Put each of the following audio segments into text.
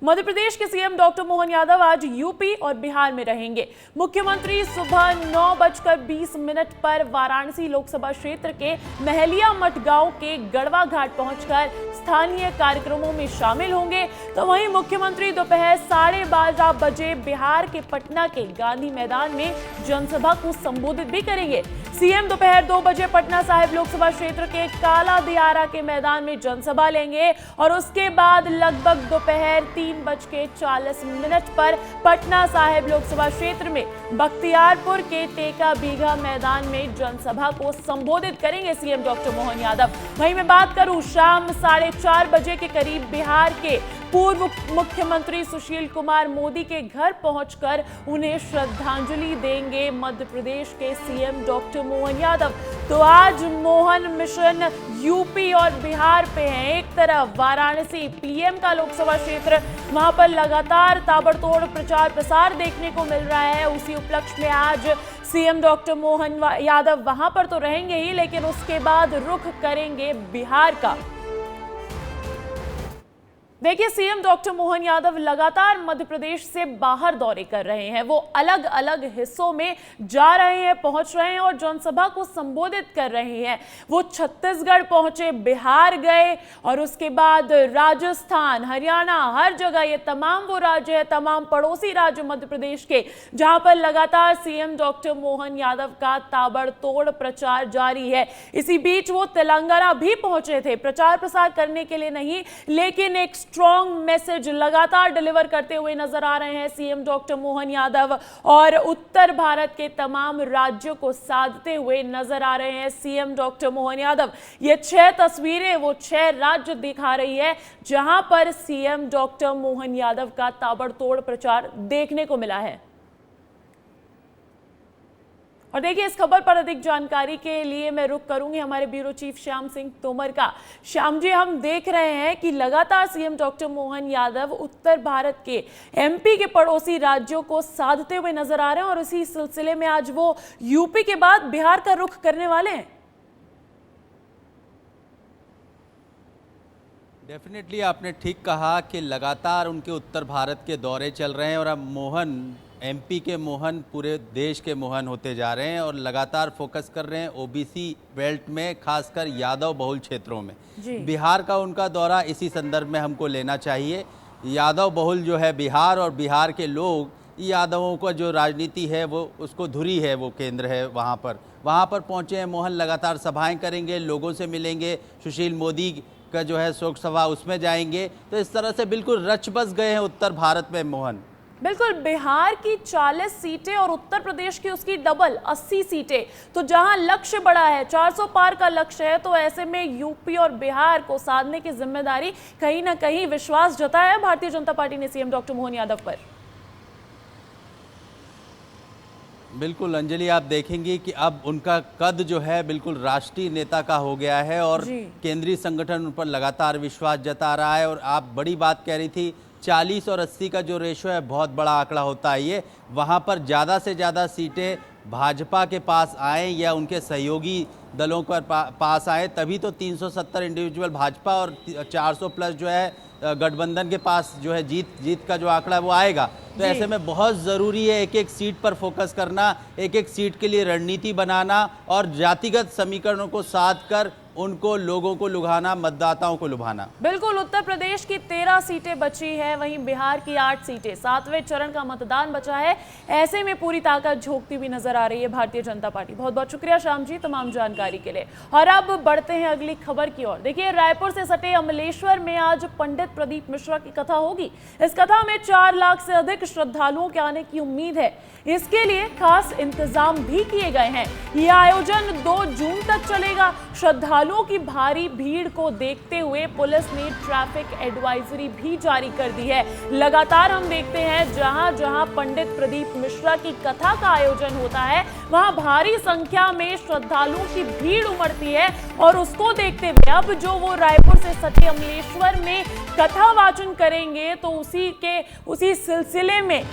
मध्य प्रदेश के CM doctor Mohan Yadav आज UP और बिहार में रहेंगे। मुख्यमंत्री सुबह 9:20 पर वाराणसी लोकसभा क्षेत्र के महलिया मठ गांव के गढ़वा घाट पहुंचकर स्थानीय कार्यक्रमों में शामिल होंगे। तो वहीं मुख्यमंत्री दोपहर 12:30 बजे बिहार के पटना के गांधी मैदान में जनसभा को संबोधित भी करेंगे। सीएम दोपहर 2 बजे पटना साहिब लोकसभा क्षेत्र के काला दियारा के मैदान में जनसभा लेंगे और उसके बाद लगभग दोपहर 3:40 पर पटना साहिब लोकसभा क्षेत्र में बख्तियारपुर के टेका बीघा मैदान में जनसभा को संबोधित करेंगे सीएम डॉक्टर मोहन यादव। वहीं मैं बात करूं, शाम 4:30 बजे के करीब बिहार के पूर्व मुख्यमंत्री सुशील कुमार मोदी के घर पहुंचकर उन्हें श्रद्धांजलि देंगे मध्य प्रदेश के सीएम डॉक्टर मोहन यादव। तो आज मोहन मिशन यूपी और बिहार पे है। एक तरफ वाराणसी पीएम का लोकसभा क्षेत्र, वहां पर लगातार ताबड़तोड़ प्रचार प्रसार देखने को मिल रहा है। उसी उपलक्ष्य में आज सीएम डॉक्टर मोहन यादव वहां पर तो रहेंगे ही, लेकिन उसके बाद रुख करेंगे बिहार का। देखिए, सीएम डॉक्टर मोहन यादव लगातार मध्य प्रदेश से बाहर दौरे कर रहे हैं। वो अलग अलग हिस्सों में जा रहे हैं, पहुंच रहे हैं और जनसभा को संबोधित कर रहे हैं। वो छत्तीसगढ़ पहुंचे, बिहार गए और उसके बाद राजस्थान, हरियाणा, हर जगह ये तमाम वो राज्य है, तमाम पड़ोसी राज्य मध्य प्रदेश के, जहां पर लगातार सीएम डॉक्टर मोहन यादव का ताबड़तोड़ प्रचार जारी है। इसी बीच वो तेलंगाना भी पहुंचे थे, प्रचार प्रसार करने के लिए नहीं, लेकिन एक स्ट्रॉन्ग मैसेज लगातार डिलीवर करते हुए नजर आ रहे हैं सीएम डॉक्टर मोहन यादव और उत्तर भारत के तमाम राज्यों को साधते हुए नजर आ रहे हैं सीएम डॉक्टर मोहन यादव। ये 6 तस्वीरें वो 6 राज्य दिखा रही है जहां पर सीएम डॉक्टर मोहन यादव का ताबड़तोड़ प्रचार देखने को मिला है। और देखिए, इस खबर पर अधिक जानकारी के लिए मैं रुख करूंगी हमारे ब्यूरो चीफ श्याम सिंह तोमर का। श्याम जी, हम देख रहे हैं कि लगातार सीएम डॉक्टर मोहन यादव उत्तर भारत के एमपी के पड़ोसी राज्यों को साधते हुए नजर आ रहे हैं और इसी सिलसिले में आज वो यूपी के बाद बिहार का रुख करने वाले हैं। डेफिनेटली आपने ठीक कहा कि लगातार उनके उत्तर भारत के दौरे चल रहे हैं और अब मोहन, एमपी के मोहन पूरे देश के मोहन होते जा रहे हैं और लगातार फोकस कर रहे हैं ओबीसी बेल्ट में, खासकर यादव बहुल क्षेत्रों में। बिहार का उनका दौरा इसी संदर्भ में हमको लेना चाहिए। यादव बहुल जो है बिहार, और बिहार के लोग, यादवों का जो राजनीति है वो उसको धुरी है, वो केंद्र है वहाँ पर पहुँचे हैं मोहन। लगातार सभाएँ करेंगे, लोगों से मिलेंगे, सुशील मोदी का जो है शोक सभा उसमें जाएंगे। तो इस तरह से बिल्कुल रच बस गए हैं उत्तर भारत में मोहन। बिल्कुल, बिहार की 40 सीटें और उत्तर प्रदेश की उसकी डबल 80 सीटें। तो जहां लक्ष्य बड़ा है, 400 पार का लक्ष्य है, तो ऐसे में यूपी और बिहार को साधने की जिम्मेदारी कहीं ना कहीं विश्वास जताया है भारतीय जनता पार्टी ने सीएम डॉक्टर मोहन यादव पर। बिल्कुल अंजलि, आप देखेंगे कि अब उनका कद जो है बिल्कुल राष्ट्रीय नेता का हो गया है और केंद्रीय संगठन उन पर लगातार विश्वास जता रहा है। और आप बड़ी बात कह रही थी, 40 और 80 का जो रेशो है बहुत बड़ा आंकड़ा होता है ये। वहाँ पर ज़्यादा से ज़्यादा सीटें भाजपा के पास आए या उनके सहयोगी दलों पर पास आए, तभी तो 370 इंडिविजुअल भाजपा और 400 प्लस जो है गठबंधन के पास जो है जीत का जो आंकड़ा है वो आएगा। तो ऐसे में बहुत ज़रूरी है एक एक सीट पर फोकस करना, एक एक सीट के लिए रणनीति बनाना और जातिगत समीकरणों को साध कर उनको, लोगों को लुभाना, मतदाताओं को लुभाना। बिल्कुल, उत्तर प्रदेश की 13 सीटें बची है, वहीं बिहार की 8 सीटें, 7वें चरण का मतदान बचा है। ऐसे में पूरी ताकत झोंकती हुई नजर आ रही है भारतीय जनता पार्टी। बहुत बहुत शुक्रिया श्याम जी तमाम जानकारी के लिए। और अब बढ़ते हैं अगली खबर की ओर। देखिए, रायपुर से सटे अमलेश्वर में आज पंडित प्रदीप मिश्रा की कथा होगी। इस कथा में 4 लाख से अधिक श्रद्धालुओं के आने की उम्मीद है। इसके लिए खास इंतजाम भी किए गए हैं। यह आयोजन 2 जून तक चलेगा। श्रद्धालुओं की भारी भीड़ को देखते हुए पुलिस ने ट्रैफिक एडवाइजरी भी जारी कर दी है। लगातार हम देखते हैं जहां जहां पंडित प्रदीप मिश्रा की कथा का आयोजन होता है, वहां भारी संख्या में श्रद्धालुओं की भीड़ उमड़ती है और उसको देखते हुए अब जो वो रायपुर से सटे अमलेश्वर में कथा वाचन करेंगे, तो उसी सिलसिले में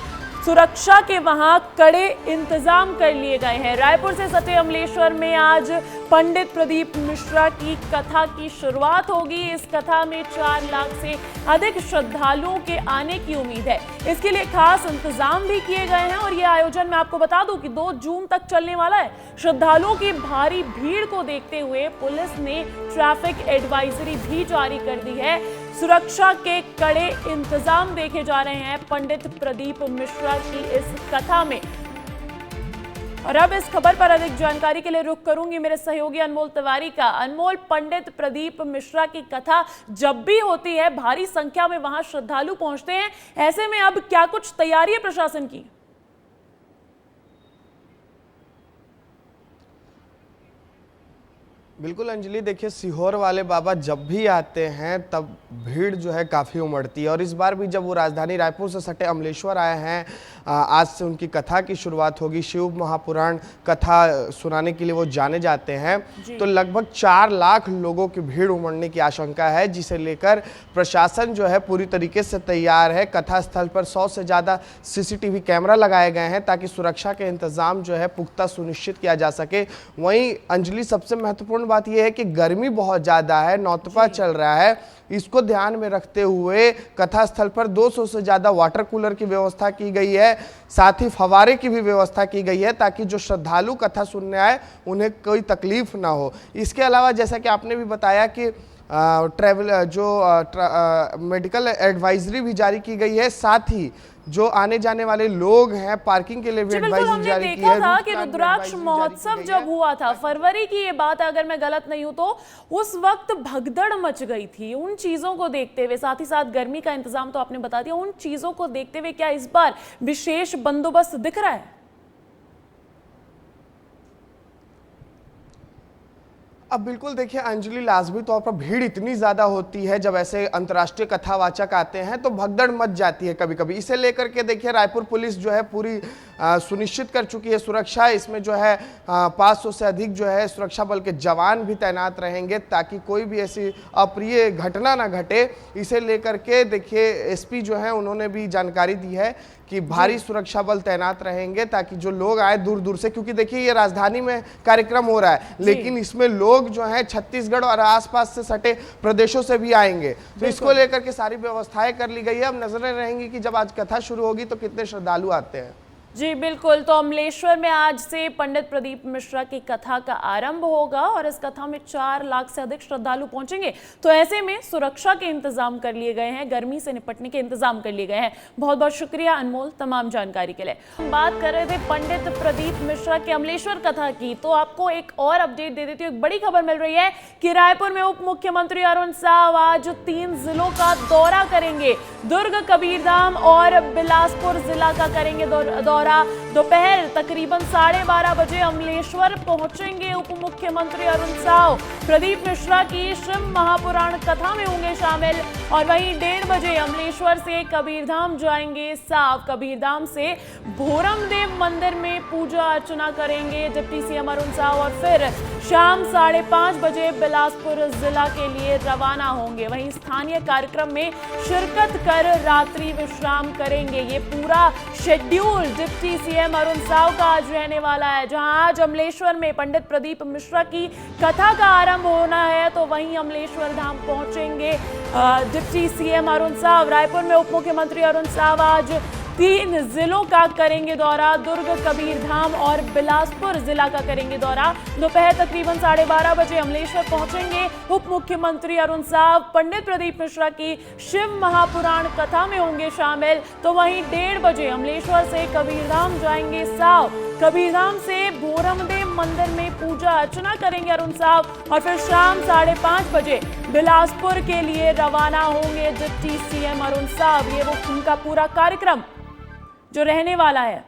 सुरक्षा के वहां कड़े इंतजाम कर लिए गए हैं। रायपुर से सटे अमलेश्वर में आज पंडित प्रदीप मिश्रा की कथा की शुरुआत होगी। इस कथा में 4 लाख से अधिक श्रद्धालुओं के आने की उम्मीद है। इसके लिए खास इंतजाम भी किए गए हैं और यह आयोजन मैं आपको बता दूं कि 2 जून तक चलने वाला है। श्रद्धालुओं की भारी भीड़ को देखते हुए पुलिस ने ट्रैफिक एडवाइजरी भी जारी कर दी है। सुरक्षा के कड़े इंतजाम देखे जा रहे हैं पंडित प्रदीप मिश्रा की इस कथा में। और अब इस खबर पर अधिक जानकारी के लिए रुख करूंगी मेरे सहयोगी अनमोल तिवारी का। अनमोल, पंडित प्रदीप मिश्रा की कथा जब भी होती है भारी संख्या में वहां श्रद्धालु पहुंचते हैं, ऐसे में अब क्या कुछ तैयारी है प्रशासन की? बिल्कुल अंजलि, देखिए सीहोर वाले बाबा जब भी आते हैं तब भीड़ जो है काफ़ी उमड़ती है और इस बार भी जब वो राजधानी रायपुर से सटे अमलेश्वर आए हैं, आज से उनकी कथा की शुरुआत होगी। शिव महापुराण कथा सुनाने के लिए वो जाने जाते हैं, तो लगभग 4 लाख लोगों की भीड़ उमड़ने की आशंका है, जिसे लेकर प्रशासन जो है पूरी तरीके से तैयार है। कथा स्थल पर 100 से ज़्यादा CCTV कैमरा लगाए गए हैं ताकि सुरक्षा के इंतजाम जो है पुख्ता सुनिश्चित किया जा सके। वहीं अंजलि, सबसे महत्वपूर्ण बात यह है कि गर्मी बहुत ज़्यादा है, नौतपा चल रहा है, इसको ध्यान में रखते हुए कथा स्थल पर 200 से ज़्यादा वाटर कूलर की व्यवस्था की गई है, साथ ही फवारे की भी व्यवस्था की गई है ताकि जो श्रद्धालु कथा सुनने आए उन्हें कोई तकलीफ ना हो। इसके अलावा जैसा कि आपने भी बताया कि मेडिकल एडवाइजरी भी जारी की गई है, साथ ही जो आने जाने वाले लोग हैं पार्किंग के लिए भी एडवाइजरी जारी की है। देखा था कि रुद्राक्ष महोत्सव जब हुआ था फरवरी की ये बात है, अगर मैं गलत नहीं हूं तो उस वक्त भगदड़ मच गई थी। उन चीजों को देखते हुए, साथ ही साथ गर्मी का इंतजाम तो आपने बता दिया, उन चीजों को देखते हुए क्या इस बार विशेष बंदोबस्त दिख रहा है? अब बिल्कुल देखिए अंजलि, लाजमी तौर पर भीड़ इतनी ज़्यादा होती है जब ऐसे अंतर्राष्ट्रीय कथावाचक आते हैं तो भगदड़ मच जाती है कभी कभी। इसे लेकर के देखिए रायपुर पुलिस जो है पूरी सुनिश्चित कर चुकी है सुरक्षा। इसमें जो है 500 से अधिक जो है सुरक्षा बल के जवान भी तैनात रहेंगे ताकि कोई भी ऐसी अप्रिय घटना ना घटे। इसे लेकर के देखिए SP जो है उन्होंने भी जानकारी दी है कि भारी सुरक्षा बल तैनात रहेंगे ताकि जो लोग आए दूर दूर से, क्योंकि देखिए ये राजधानी में कार्यक्रम हो रहा है लेकिन इसमें लोग जो हैं छत्तीसगढ़ और आसपास से सटे प्रदेशों से भी आएंगे, तो इसको लेकर के सारी व्यवस्थाएं कर ली गई है। अब नजरें रहेंगी कि जब आज कथा शुरू होगी तो कितने श्रद्धालु आते हैं। जी बिल्कुल, तो अमलेश्वर में आज से पंडित प्रदीप मिश्रा की कथा का आरंभ होगा और इस कथा में 4 लाख से अधिक श्रद्धालु पहुंचेंगे, तो ऐसे में सुरक्षा के इंतजाम कर लिए गए हैं, गर्मी से निपटने के इंतजाम कर लिए गए हैं। बहुत बहुत शुक्रिया अनमोल तमाम जानकारी के लिए। हम बात कर रहे थे पंडित प्रदीप मिश्रा के अमलेश्वर कथा की, तो आपको एक और अपडेट दे देती हूँ। एक बड़ी खबर मिल रही है कि रायपुर में उप मुख्यमंत्री अरुण साव आज 3 जिलों का दौरा करेंगे। दुर्ग, कबीरधाम और बिलासपुर जिला का करेंगे दौरा। दोपहर तकरीबन 12:30 बजे अमलेश्वर पहुंचेंगे उप मुख्यमंत्री अरुण साव। प्रदीप मिश्रा की शिव महापुराण कथा में होंगे शामिल और वहीं 1:30 बजे अमलेश्वर से कबीरधाम जाएंगे साव। कबीरधाम से भोरमदेव मंदिर में पूजा अर्चना करेंगे डिप्टी CM अरुण साव और फिर शाम 5:30 बजे बिलासपुर जिला के लिए रवाना होंगे। वहीं स्थानीय कार्यक्रम में शिरकत कर रात्रि विश्राम करेंगे। ये पूरा schedule deputy CM Arun Sao का आज रहने वाला है। जहां आज अमलेश्वर में पंडित प्रदीप मिश्रा की कथा का आरंभ होना है, तो वहीं अमलेश्वर धाम पहुंचेंगे डिप्टी CM अरुण साव। रायपुर में उप मुख्यमंत्री अरुण साव आज 3 जिलों का करेंगे दौरा। दुर्ग, कबीरधाम और बिलासपुर जिला का करेंगे दौरा। दोपहर तकरीबन 12:30 बजे अमलेश्वर पहुंचेंगे उप मुख्यमंत्री अरुण साव। पंडित प्रदीप मिश्रा की शिव महापुराण कथा में होंगे शामिल, तो वहीं 1:30 बजे अमलेश्वर से कबीरधाम जाएंगे साव। कबीरधाम से भोरमदेव मंदिर में पूजा अर्चना करेंगे अरुण साव और फिर शाम 5:30 बजे बिलासपुर के लिए रवाना होंगे डिप्टी CM अरुण साव। ये वो उनका पूरा कार्यक्रम जो रहने वाला है।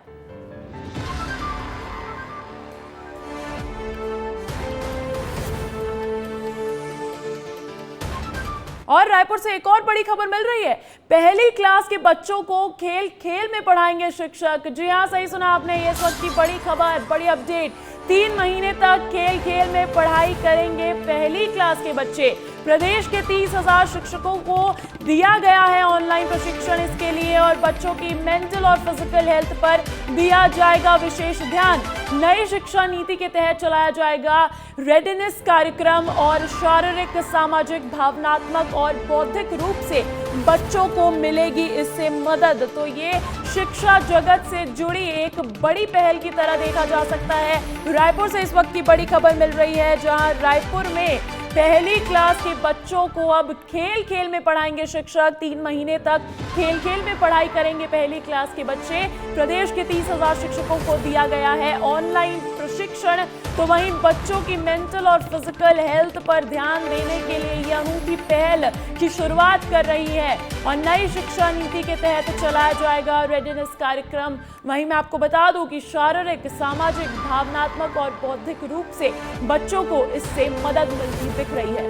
और रायपुर से एक और बड़ी खबर मिल रही है। पहली क्लास के बच्चों को खेल खेल में पढ़ाएंगे शिक्षक। जी हां, सही सुना आपने, ये इस वक्त की बड़ी खबर, बड़ी अपडेट। 3 महीने तक खेल खेल में पढ़ाई करेंगे पहली क्लास के बच्चे। प्रदेश के 30,000 शिक्षकों को दिया गया है ऑनलाइन प्रशिक्षण इसके लिए और बच्चों की मेंटल और फिजिकल हेल्थ पर दिया जाएगा विशेष ध्यान। नई शिक्षा नीति के तहत चलाया जाएगा रेडनेस कार्यक्रम और शारीरिक, सामाजिक, भावनात्मक और बौद्धिक रूप से बच्चों को मिलेगी इससे मदद। तो ये शिक्षा जगत से जुड़ी एक बड़ी पहल की तरह देखा जा सकता है। रायपुर से इस वक्त की बड़ी खबर मिल रही है, जहां रायपुर में पहली क्लास के बच्चों को अब खेल खेल में पढ़ाएंगे शिक्षक। 3 महीने तक खेल खेल में पढ़ाई करेंगे पहली क्लास के बच्चे। प्रदेश के 30,000 शिक्षकों को दिया गया है ऑनलाइन प्रशिक्षण। तो वहीं बच्चों की मेंटल और फिजिकल हेल्थ पर ध्यान देने के लिए यह अनूठी पहल की शुरुआत कर रही है और नई शिक्षा नीति के तहत चलाया जाएगा रेडनेस कार्यक्रम। वहीं मैं आपको बता दूं कि शारीरिक, सामाजिक, भावनात्मक और बौद्धिक रूप से बच्चों को इससे मदद मिलती दिख रही है।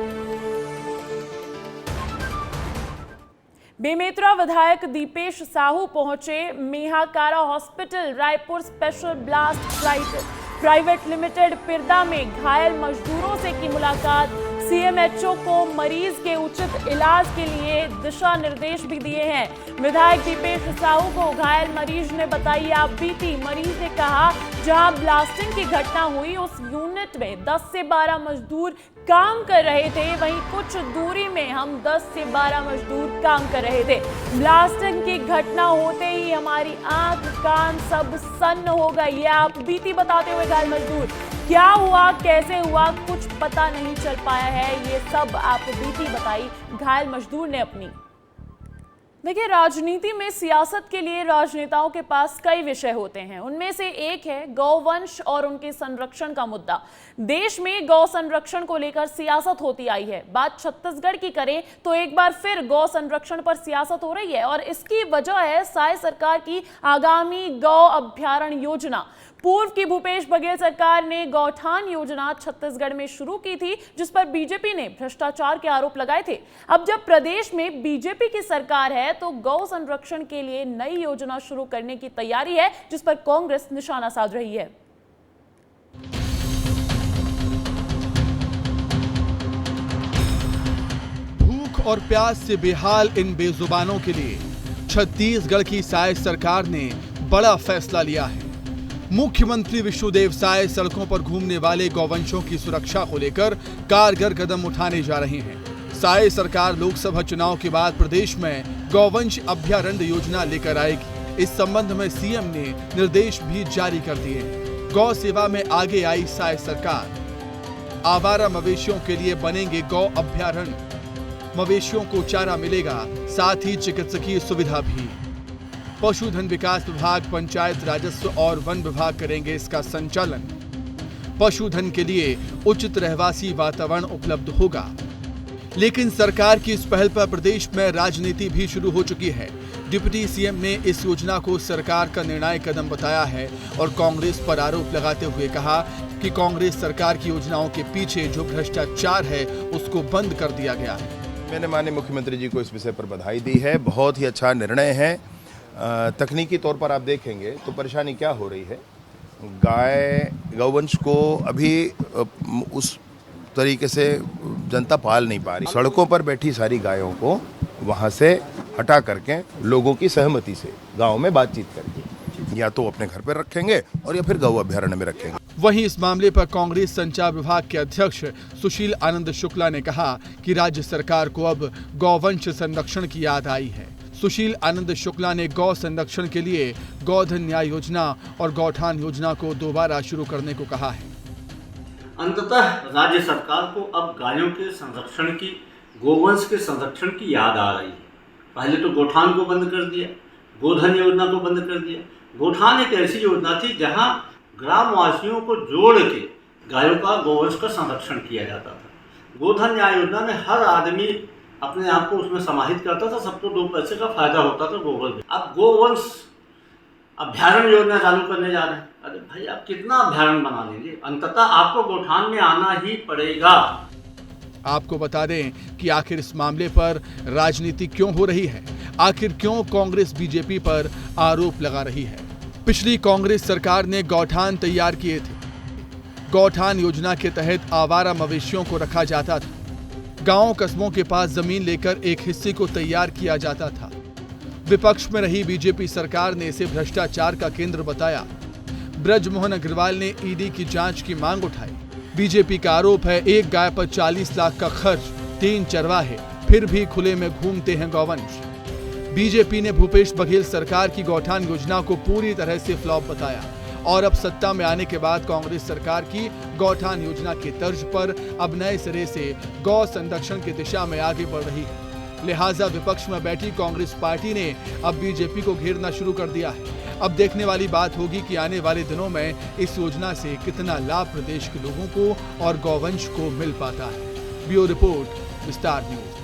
बेमेतरा विधायक दीपेश साहू पहुंचे Mehakara hospital. Raipur special blast private limited Pirda में घायल मजदूरों से की मुलाकात। सीएमएचओ को मरीज के उचित इलाज के लिए दिशा निर्देश भी दिए हैं। विधायक दीपेश साहू को घायल मरीज ने बताई आप बीती। मरीज ने कहा जहां ब्लास्टिंग की घटना हुई उस यूनिट में 10 से 12 मजदूर काम कर रहे थे, वहीं कुछ दूरी में हम 10 से 12 मजदूर काम कर रहे थे। ब्लास्टिंग की घटना होते ही हमारी आंख कान सब सन्न हो गई। ये आप बीती बताते हुए घायल मजदूर, क्या हुआ, कैसे हुआ, कुछ पता नहीं चल पाया है। ये सब आप बीती बताई घायल मजदूर ने अपनी। देखिए, राजनीति में सियासत के लिए राजनेताओं के पास कई विषय होते हैं। उनमें से एक है गौवंश और उनके संरक्षण का मुद्दा। देश में गौ संरक्षण को लेकर सियासत होती आई है। बात छत्तीसगढ़ की करें तो एक बार फिर गौ संरक्षण पर सियासत हो रही है और इसकी वजह है साय सरकार की आगामी गौ अभ्यारण्य योजना। पूर्व की भूपेश बघेल सरकार ने गौठान योजना छत्तीसगढ़ में शुरू की थी, जिस पर बीजेपी ने भ्रष्टाचार के आरोप लगाए थे। अब जब प्रदेश में बीजेपी की सरकार है तो गौ संरक्षण के लिए नई योजना शुरू करने की तैयारी है, जिस पर कांग्रेस निशाना साध रही है। भूख और प्यास से बेहाल इन बेजुबानों के लिए छत्तीसगढ़ की साय सरकार ने बड़ा फैसला लिया है। मुख्यमंत्री विष्णुदेव साय सड़कों पर घूमने वाले गौवंशों की सुरक्षा को लेकर कारगर कदम उठाने जा रहे हैं। साय सरकार लोकसभा चुनाव के बाद प्रदेश में गौवंश अभ्यारण्य योजना लेकर आएगी। इस संबंध में सीएम ने निर्देश भी जारी कर दिए हैं। गौ सेवा में आगे आई साय सरकार। आवारा मवेशियों के लिए बनेंगे गौ अभ्यारण्य। मवेशियों को चारा मिलेगा, साथ ही चिकित्सकीय सुविधा भी। पशुधन विकास विभाग, पंचायत राजस्व और वन विभाग करेंगे इसका संचालन। पशुधन के लिए उचित रहवासी वातावरण उपलब्ध होगा। लेकिन सरकार की इस पहल पर प्रदेश में राजनीति भी शुरू हो चुकी है। डिप्टी सीएम ने इस योजना को सरकार का निर्णायक कदम बताया है और कांग्रेस पर आरोप लगाते हुए कहा कि कांग्रेस सरकार की योजनाओं के पीछे जो भ्रष्टाचार है उसको बंद कर दिया गया है। मैंने माननीय मुख्यमंत्री जी को इस विषय पर बधाई दी है। बहुत ही अच्छा निर्णय है। तकनीकी तौर पर आप देखेंगे तो परेशानी क्या हो रही है, गौवंश को अभी उस तरीके से जनता पाल नहीं पा रही। सड़कों पर बैठी सारी गायों को वहां से हटा करके लोगों की सहमति से गांव में बातचीत करके या तो अपने घर पर रखेंगे और या फिर गौ अभ्यारण्य में रखेंगे। वहीं इस मामले पर कांग्रेस संचार विभाग के अध्यक्ष सुशील आनंद शुक्ला ने कहा कि राज्य सरकार को अब गौवंश संरक्षण की याद आई है। सुशील आनंद शुक्ला ने गौ संरक्षण के लिए गोधन न्याय योजना और गौठान योजना को दोबारा शुरू करने को कहा है। अंततः राज्य सरकार को अब गायों के संरक्षण की, गोवंश के संरक्षण की याद आ रही है। पहले तो गौठान को बंद कर दिया, गोधन योजना को बंद कर दिया। गौठान एक ऐसी योजना थी जहां ग्रामवासियों को जोड़ के गायों का, गोवंश का संरक्षण किया जाता था। गोधन न्याय योजना में हर आदमी अपने आप को उसमें समाहित करता था, सबको 2 पैसे का फायदा होता था गोबर में। अब गोवंश अभ्यारण्य योजना चालू करने जा रहे हैं। अरे भाई, आप कितना अभ्यारण्य बना लेंगे? अंततः आपको गौठान में आना ही पड़ेगा। आपको बता दें कि आखिर इस मामले पर राजनीति क्यों हो रही है, आखिर क्यों कांग्रेस बीजेपी पर आरोप लगा रही है। पिछली कांग्रेस सरकार ने गौठान तैयार किए थे। गौठान योजना के तहत आवारा मवेशियों को रखा जाता था। गांव कस्बों के पास जमीन लेकर एक हिस्से को तैयार किया जाता था। विपक्ष में रही बीजेपी सरकार ने इसे भ्रष्टाचार का केंद्र बताया। ब्रजमोहन अग्रवाल ने ईडी की जांच की मांग उठाई। बीजेपी का आरोप है एक गाय पर 40 लाख का खर्च, 3 चरवाहे, फिर भी खुले में घूमते हैं गौवंश। बीजेपी ने भूपेश बघेल सरकार की गौठान योजना को पूरी तरह से फ्लॉप बताया और अब सत्ता में आने के बाद कांग्रेस सरकार की गौठान योजना के तर्ज पर अब नए सिरे से गौ संरक्षण की दिशा में आगे बढ़ रही है। लिहाजा विपक्ष में बैठी कांग्रेस पार्टी ने अब बीजेपी को घेरना शुरू कर दिया है। अब देखने वाली बात होगी कि आने वाले दिनों में इस योजना से कितना लाभ प्रदेश के लोगों को और गौवंश को मिल पाता है। ब्यूरो रिपोर्ट, विस्तार न्यूज।